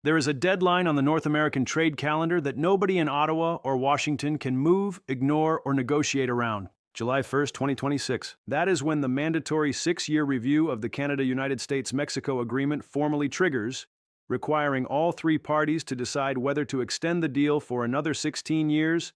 There is a deadline on the North American trade calendar that nobody in Ottawa or Washington can move, ignore, or negotiate around. July 1st, 2026. That is when the mandatory 6-year review of the Canada-United States-Mexico Agreement formally triggers, requiring all three parties to decide whether to extend the deal for another 16 years,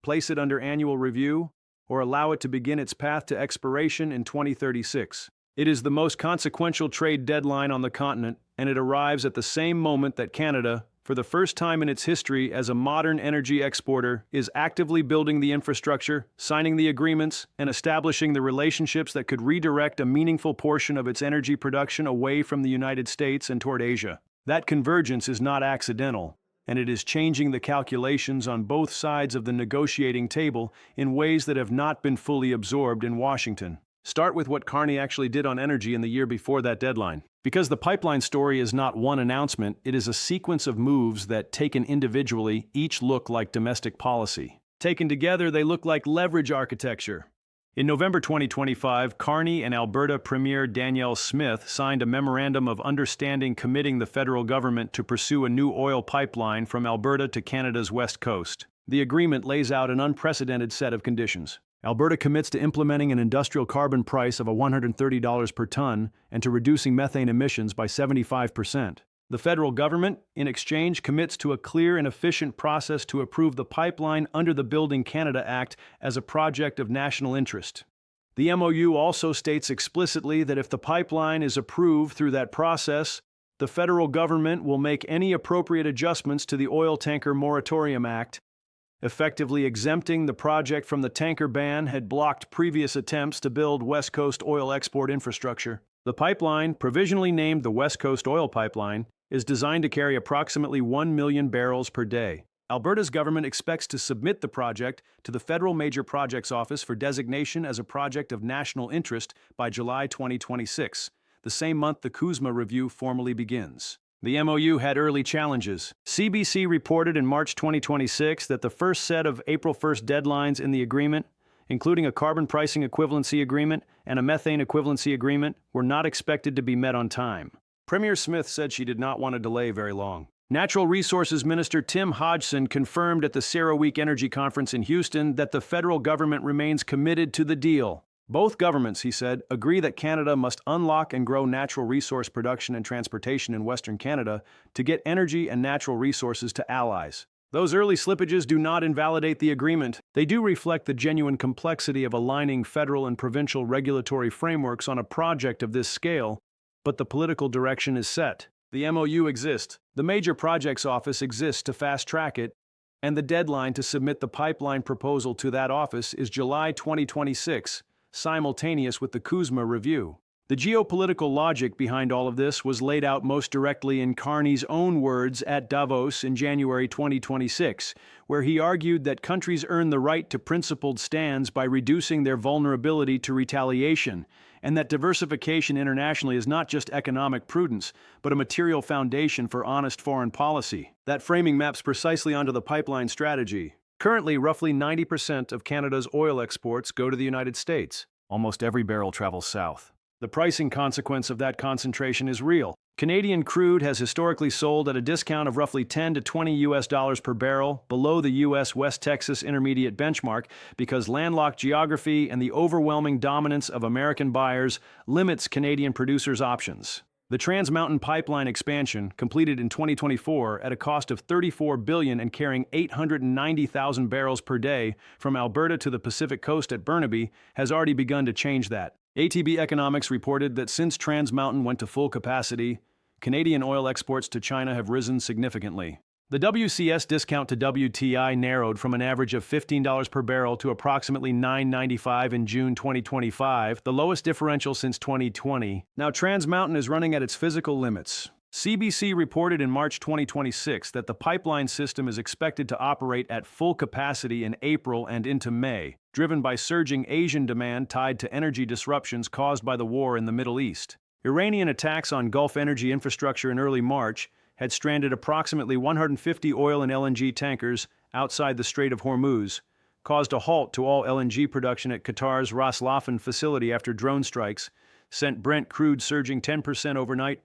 place it under annual review, or allow it to begin its path to expiration in 2036. It is the most consequential trade deadline on the continent, and it arrives at the same moment that Canada, for the first time in its history as a modern energy exporter, is actively building the infrastructure, signing the agreements, and establishing the relationships that could redirect a meaningful portion of its energy production away from the United States and toward Asia. That convergence is not accidental, and it is changing the calculations on both sides of the negotiating table in ways that have not been fully absorbed in Washington. Start with what Carney actually did on energy in the year before that deadline. Because the pipeline story is not one announcement, it is a sequence of moves that, taken individually, each look like domestic policy. Taken together, they look like leverage architecture. In November 2025, Carney and Alberta Premier Danielle Smith signed a memorandum of understanding committing the federal government to pursue a new oil pipeline from Alberta to Canada's west coast. The agreement lays out an unprecedented set of conditions. Alberta commits to implementing an industrial carbon price of $130 per ton and to reducing methane emissions by 75%. The federal government, in exchange, commits to a clear and efficient process to approve the pipeline under the Building Canada Act as a project of national interest. The MOU also states explicitly that if the pipeline is approved through that process, the federal government will make any appropriate adjustments to the Oil Tanker Moratorium Act, effectively exempting the project from the tanker ban had blocked previous attempts to build West Coast oil export infrastructure. The pipeline, provisionally named the West Coast Oil Pipeline, is designed to carry approximately 1 million barrels per day. Alberta's government expects to submit the project to the Federal Major Projects Office for designation as a project of national interest by July 2026, the same month the CUSMA review formally begins. The MOU had early challenges. CBC reported in March 2026 that the first set of April 1st deadlines in the agreement, including a carbon pricing equivalency agreement and a methane equivalency agreement, were not expected to be met on time. Premier Smith said she did not want to delay very long. Natural Resources Minister Tim Hodgson confirmed at the CERAWeek Energy Conference in Houston that the federal government remains committed to the deal. Both governments, he said, agree that Canada must unlock and grow natural resource production and transportation in Western Canada to get energy and natural resources to allies. Those early slippages do not invalidate the agreement. They do reflect the genuine complexity of aligning federal and provincial regulatory frameworks on a project of this scale, but the political direction is set. The MOU exists, the Major Projects Office exists to fast-track it, and the deadline to submit the pipeline proposal to that office is July 2026. Simultaneous with the CUSMA review. The geopolitical logic behind all of this was laid out most directly in Carney's own words at Davos in January 2026, where he argued that countries earn the right to principled stands by reducing their vulnerability to retaliation, and that diversification internationally is not just economic prudence, but a material foundation for honest foreign policy. That framing maps precisely onto the pipeline strategy. Currently, roughly 90% of Canada's oil exports go to the United States. Almost every barrel travels south. The pricing consequence of that concentration is real. Canadian crude has historically sold at a discount of roughly $10 to $20 per barrel below the U.S. West Texas Intermediate benchmark because landlocked geography and the overwhelming dominance of American buyers limits Canadian producers' options. The Trans Mountain Pipeline expansion, completed in 2024 at a cost of $34 billion and carrying 890,000 barrels per day from Alberta to the Pacific Coast at Burnaby, has already begun to change that. ATB Economics reported that since Trans Mountain went to full capacity, Canadian oil exports to China have risen significantly. The WCS discount to WTI narrowed from an average of $15 per barrel to approximately $9.95 in June 2025, the lowest differential since 2020. Now Trans Mountain is running at its physical limits. CBC reported in March 2026 that the pipeline system is expected to operate at full capacity in April and into May, driven by surging Asian demand tied to energy disruptions caused by the war in the Middle East. Iranian attacks on Gulf energy infrastructure in early March had stranded approximately 150 oil and LNG tankers outside the Strait of Hormuz, caused a halt to all LNG production at Qatar's Ras Laffan facility after drone strikes, sent Brent crude surging 10% overnight,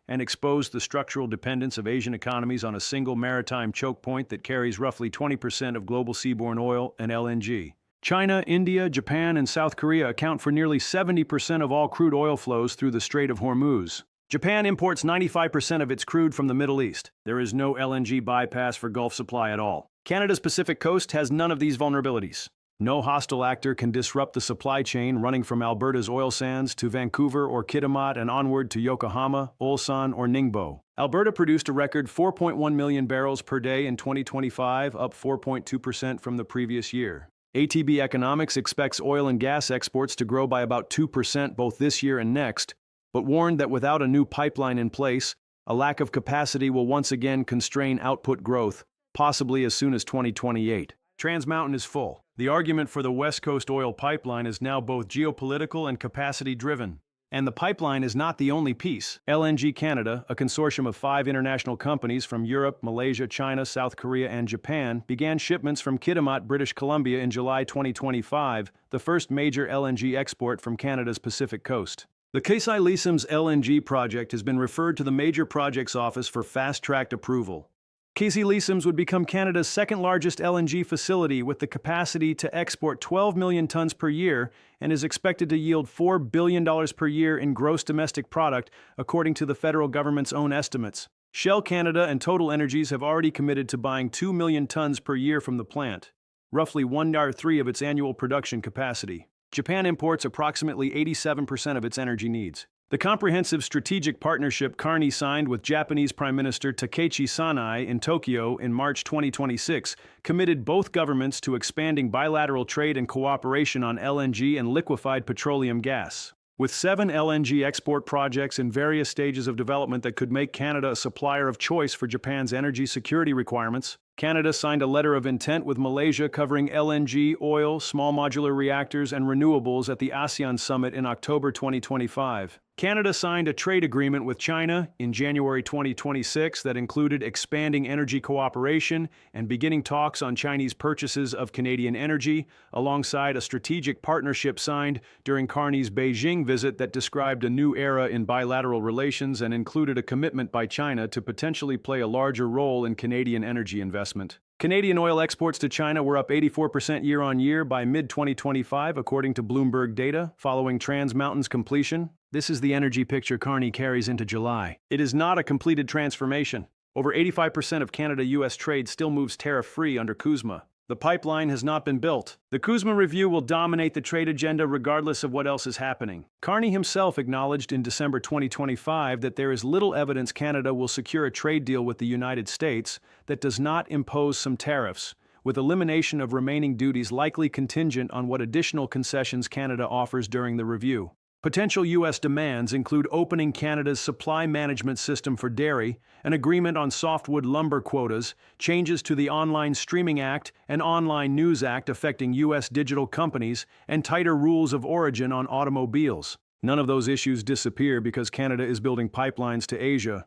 and exposed the structural dependence of Asian economies on a single maritime choke point that carries roughly 20% of global seaborne oil and LNG. China, India, Japan, and South Korea account for nearly 70% of all crude oil flows through the Strait of Hormuz. Japan imports 95% of its crude from the Middle East. There is no LNG bypass for Gulf supply at all. Canada's Pacific coast has none of these vulnerabilities. No hostile actor can disrupt the supply chain running from Alberta's oil sands to Vancouver or Kitimat and onward to Yokohama, Ulsan, or Ningbo. Alberta produced a record 4.1 million barrels per day in 2025, up 4.2% from the previous year. ATB Economics expects oil and gas exports to grow by about 2% both this year and next, but warned that without a new pipeline in place, a lack of capacity will once again constrain output growth, possibly as soon as 2028. Trans Mountain is full. The argument for the West Coast oil pipeline is now both geopolitical and capacity-driven. And the pipeline is not the only piece. LNG Canada, a consortium of 5 international companies from Europe, Malaysia, China, South Korea, and Japan, began shipments from Kitimat, British Columbia in July 2025, the first major LNG export from Canada's Pacific coast. The CUSMA's LNG project has been referred to the Major Projects Office for fast-tracked approval. CUSMA would become Canada's second-largest LNG facility with the capacity to export 12 million tons per year and is expected to yield $4 billion per year in gross domestic product, according to the federal government's own estimates. Shell Canada and Total Energies have already committed to buying 2 million tons per year from the plant, roughly 1/3 of its annual production capacity. Japan imports approximately 87% of its energy needs. The comprehensive strategic partnership Carney signed with Japanese Prime Minister Takeshi Sanai in Tokyo in March 2026 committed both governments to expanding bilateral trade and cooperation on LNG and liquefied petroleum gas. With 7 LNG export projects in various stages of development that could make Canada a supplier of choice for Japan's energy security requirements, Canada signed a letter of intent with Malaysia covering LNG, oil, small modular reactors, and renewables at the ASEAN Summit in October 2025. Canada signed a trade agreement with China in January 2026 that included expanding energy cooperation and beginning talks on Chinese purchases of Canadian energy, alongside a strategic partnership signed during Carney's Beijing visit that described a new era in bilateral relations and included a commitment by China to potentially play a larger role in Canadian energy investment. Canadian oil exports to China were up 84% year-on-year by mid-2025, according to Bloomberg data, following Trans Mountain's completion. This is the energy picture Carney carries into July. It is not a completed transformation. Over 85% of Canada-US trade still moves tariff-free under CUSMA. The pipeline has not been built. The CUSMA review will dominate the trade agenda regardless of what else is happening. Carney himself acknowledged in December 2025 that there is little evidence Canada will secure a trade deal with the United States that does not impose some tariffs, with elimination of remaining duties likely contingent on what additional concessions Canada offers during the review. Potential U.S. demands include opening Canada's supply management system for dairy, an agreement on softwood lumber quotas, changes to the Online Streaming Act and Online News Act affecting U.S. digital companies, and tighter rules of origin on automobiles. None of those issues disappear because Canada is building pipelines to Asia.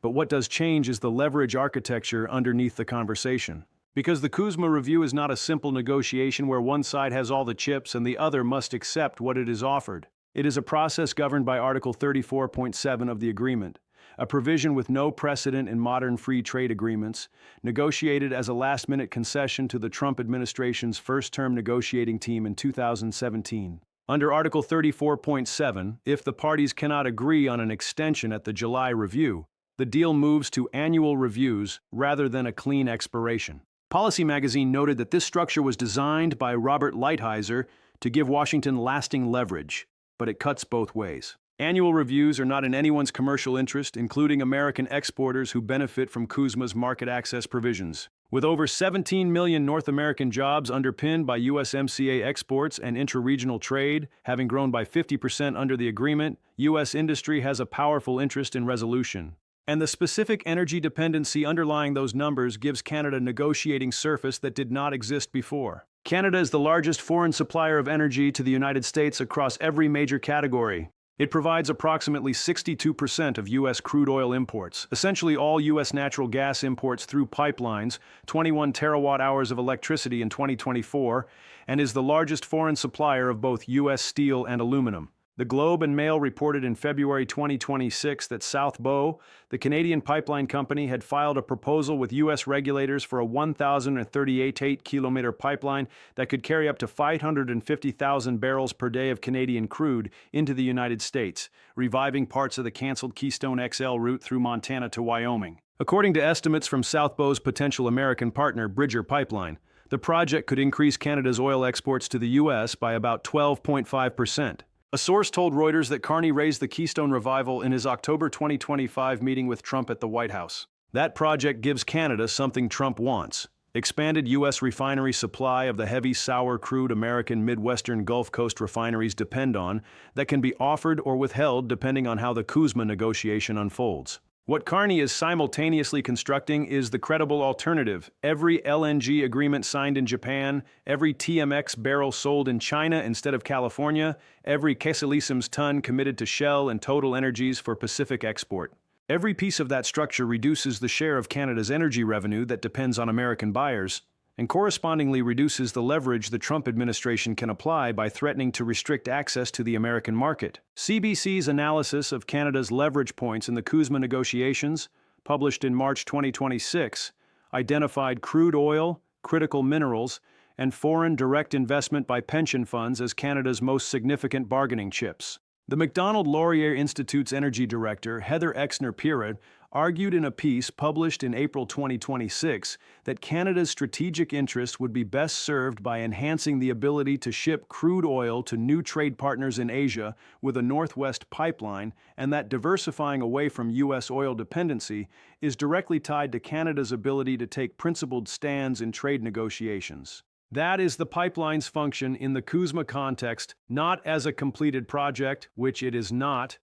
But what does change is the leverage architecture underneath the conversation. Because the CUSMA review is not a simple negotiation where one side has all the chips and the other must accept what it is offered. It is a process governed by Article 34.7 of the agreement, a provision with no precedent in modern free trade agreements, negotiated as a last-minute concession to the Trump administration's first-term negotiating team in 2017. Under Article 34.7, if the parties cannot agree on an extension at the July review, the deal moves to annual reviews rather than a clean expiration. Policy Magazine noted that this structure was designed by Robert Lighthizer to give Washington lasting leverage, but it cuts both ways. Annual reviews are not in anyone's commercial interest, including American exporters who benefit from CUSMA's market access provisions. With over 17 million North American jobs underpinned by USMCA exports and intra-regional trade, having grown by 50% under the agreement, U.S. industry has a powerful interest in resolution. And the specific energy dependency underlying those numbers gives Canada negotiating surface that did not exist before. Canada is the largest foreign supplier of energy to the United States across every major category. It provides approximately 62% of U.S. crude oil imports, essentially all U.S. natural gas imports through pipelines, 21 terawatt-hours of electricity in 2024, and is the largest foreign supplier of both U.S. steel and aluminum. The Globe and Mail reported in February 2026 that South Bow, the Canadian pipeline company, had filed a proposal with U.S. regulators for a 1,038-kilometer pipeline that could carry up to 550,000 barrels per day of Canadian crude into the United States, reviving parts of the canceled Keystone XL route through Montana to Wyoming. According to estimates from South Bow's potential American partner, Bridger Pipeline, the project could increase Canada's oil exports to the U.S. by about 12.5%. A source told Reuters that Carney raised the Keystone revival in his October 2025 meeting with Trump at the White House. That project gives Canada something Trump wants: expanded U.S. refinery supply of the heavy sour crude American Midwestern Gulf Coast refineries depend on, that can be offered or withheld depending on how the CUSMA negotiation unfolds. What Carney is simultaneously constructing is the credible alternative: every LNG agreement signed in Japan, every TMX barrel sold in China instead of California, every CUSMA ton committed to Shell and Total Energies for Pacific export. Every piece of that structure reduces the share of Canada's energy revenue that depends on American buyers, and correspondingly reduces the leverage the Trump administration can apply by threatening to restrict access to the American market. CBC's analysis of Canada's leverage points in the CUSMA negotiations, published in March 2026, identified crude oil, critical minerals, and foreign direct investment by pension funds as Canada's most significant bargaining chips. The Macdonald-Laurier Institute's energy director, Heather Exner-Pirard, argued in a piece published in April 2026 that Canada's strategic interests would be best served by enhancing the ability to ship crude oil to new trade partners in Asia with a Northwest pipeline, and that diversifying away from U.S. oil dependency is directly tied to Canada's ability to take principled stands in trade negotiations. That is the pipeline's function in the CUSMA context, not as a completed project, which it is not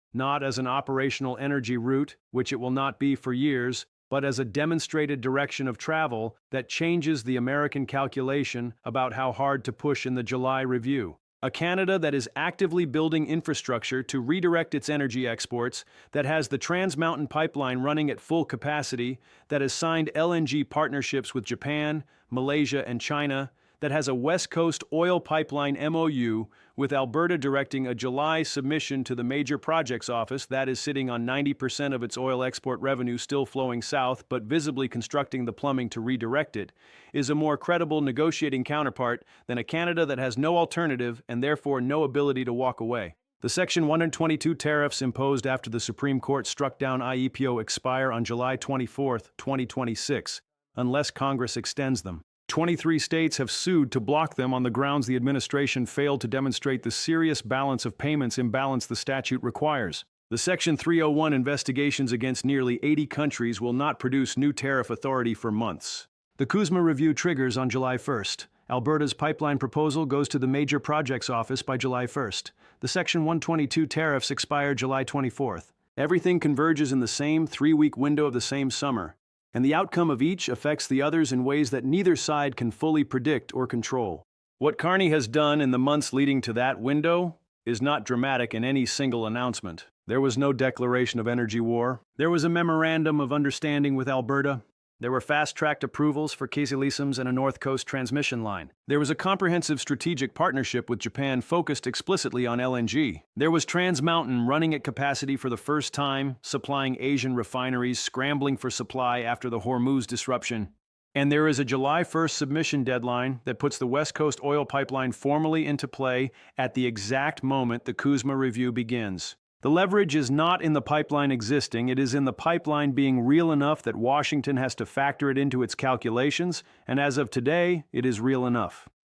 as an operational energy route, which it will not be for years, but as a demonstrated direction of travel that changes the American calculation about how hard to push in the July review. A Canada that is actively building infrastructure to redirect its energy exports, that has the Trans Mountain Pipeline running at full capacity, that has signed LNG partnerships with Japan, Malaysia, and China, that has a West Coast oil pipeline MOU, with Alberta directing a July submission to the Major Projects Office that is sitting on 90% of its oil export revenue still flowing south but visibly constructing the plumbing to redirect it, is a more credible negotiating counterpart than a Canada that has no alternative and therefore no ability to walk away. The Section 122 tariffs imposed after the Supreme Court struck down IEPO expire on July 24, 2026, unless Congress extends them. 23 states have sued to block them on the grounds the administration failed to demonstrate the serious balance of payments imbalance the statute requires. The Section 301 investigations against nearly 80 countries will not produce new tariff authority for months. The CUSMA review triggers on July 1st. Alberta's pipeline proposal goes to the Major Projects Office by July 1st. The Section 122 tariffs expire July 24th. Everything converges in the same 3-week window of the same summer, and the outcome of each affects the others in ways that neither side can fully predict or control. What Carney has done in the months leading to that window is not dramatic in any single announcement. There was no declaration of energy war. There was a memorandum of understanding with Alberta. There were fast-tracked approvals for CUSMA and a North Coast transmission line. There was a comprehensive strategic partnership with Japan focused explicitly on LNG. There was Trans Mountain running at capacity for the first time, supplying Asian refineries scrambling for supply after the Hormuz disruption. And there is a July 1st submission deadline that puts the West Coast oil pipeline formally into play at the exact moment the CUSMA review begins. The leverage is not in the pipeline existing, it is in the pipeline being real enough that Washington has to factor it into its calculations, and as of today, it is real enough.